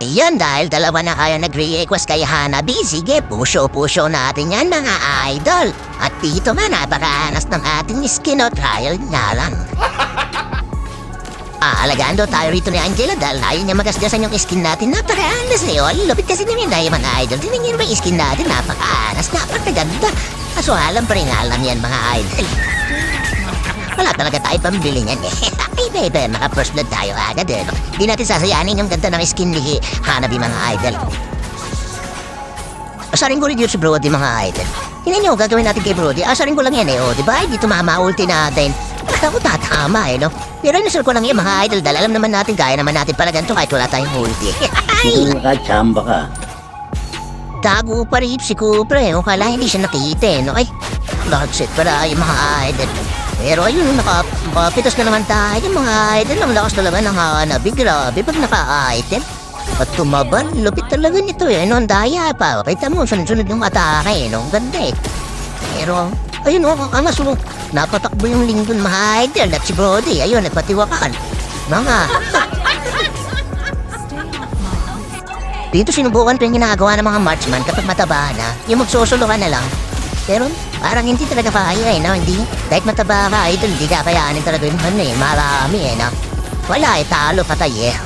Iyon dahil dalawa na kayo nag-request kay Hanabi. Sige, puso natin yan mga idol. At dito man, napakaanas ng ating skin o trial nga lang. Alagaan daw tayo rito ni Angela dahil ayaw niya magasgasan yung skin natin. Napakaanas na yun. Lupit kasi namin tayo mga idol. Tingnan niyo yung skin natin. Napakaanas, napakaganda. Kaso alam pa rin alam yan mga idol. Wala talaga tayo pambili niyan eh. Ay baby, maka-first blood tayo agad eh. Di natin sasayanin yung ganda ng skin ni Hanabi mga idol. Asarin ko rin yun si Brody mga idol. Tingnan niyo, gagawin natin kay Brody. Asarin ko lang yan eh. O, diba? Di tumama-ulti natin. Ako tatama eh, no? Pero inasal ko lang yan mga idol dahil alam naman natin, kaya naman natin pala ganito kahit wala tayong ulti. Siguro nakachamba ka. Tago pa rin si Cooper eh. O kala hindi siya nakita eh, no? Ay, nag-set pala yung mga idol. Pero ayun, nakapitas na naman tayo yung mga idol. Ang lakas talaga ng Hanabi. Grabe pag naka-item. At tumaban, lupit talaga nito eh. No, ang daya pa. Kita mo, sunod-sunod yung atake eh. No, ang ganda eh. Pero, ayun o, ang masulong. Napatakbo yung linggon mga idol at si Brody. Ayun, nagpatiwakan. Mga. Dito sinubukan pa yung ginagawa ng mga marksman kapag mataba na. Yung magsusulukan na lang. Pero parang hindi talaga kaya eh, no? Hindi. Kahit mataba ka, idol, hindi kakayanin talaga yung ano eh. Marami eh, no? Wala eh, talo patay eh.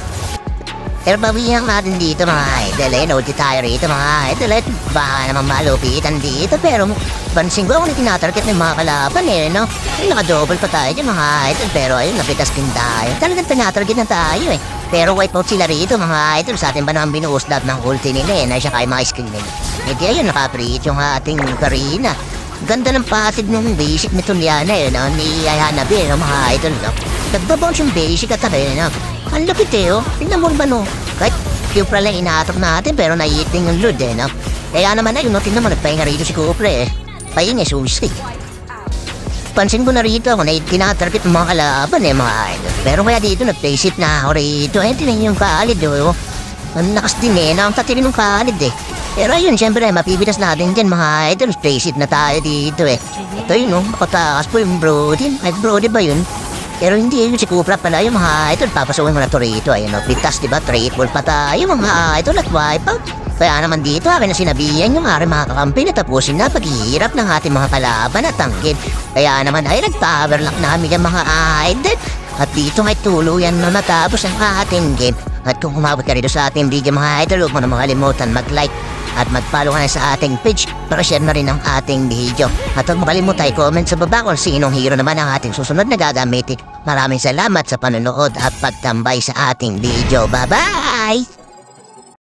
Pero bawihan natin dito mga idol eh. Note tayo rito mga idol eh. Baka naman malupitan dito. Pero pansin ko kung tinatarget ng mga kalaban eh, no? Naka-double pa tayo dyan mga idol. Pero ayun, napitas din tayo. Talagang tinatarget na tayo eh. Pero wipe out sila rito mga idol. Sa atin ba naman binuus lahat ng ulti nila eh. Na siya kaya mga screen nila. Hindi ayun, nakapreach yung ating Karina. Ganda ng pasid ng basic ni Tuliana eh, no? Ni Hanabi, no? Mga idol, no? Nagbabounce yung basic at tabi, no? Ang lupit eh, oh. Tingnan mo ba, no? Kahit Cupra lang inatok natin, pero naiiting yung load eh, no? Kaya naman ayun, no? Tingnan mo, nagpahinga rito si Cupra eh. Pahinga, susi. Pansin ko na rito ako na tinatarget ng mga kalaban eh, mga idol. Pero kaya dito, nag-face it na ako rito. Eh, tingnan yung Khalid, oh. Ang lakas din eh, no? Ang tatili ng Khalid eh. Pero ayun, siyempre, mapipitas natin dyan, mga idol. Face it na tayo dito eh. Ito yun, no? Makatakas po yung Brody. Ay, Brody ba yun? Pero hindi yun si Cupra pala yung mga idol. Papasukin mo na to rito. Ayun, no? Pitas, diba? Triple pa tayo, mga idol. At wipe out. Kaya naman dito, akin na sinabihan yung aking mga kakampi na tapusin na paghihirap ng ating mga kalaban at tangkid. Kaya naman ay nag-powerlock namin yung mga idol. At dito ay tuluyan na natapos ang ating game. At kung kumabot ka rito sa ating video mga idol, huwag mo na makalimutan mag-like at mag-follow ka na sa ating page para share na rin ang ating video. At huwag makalimutan i-comment sa baba kung sinong hero naman ang ating susunod na gagamitin. Maraming salamat sa panonood at pagtambay sa ating video. Bye-bye!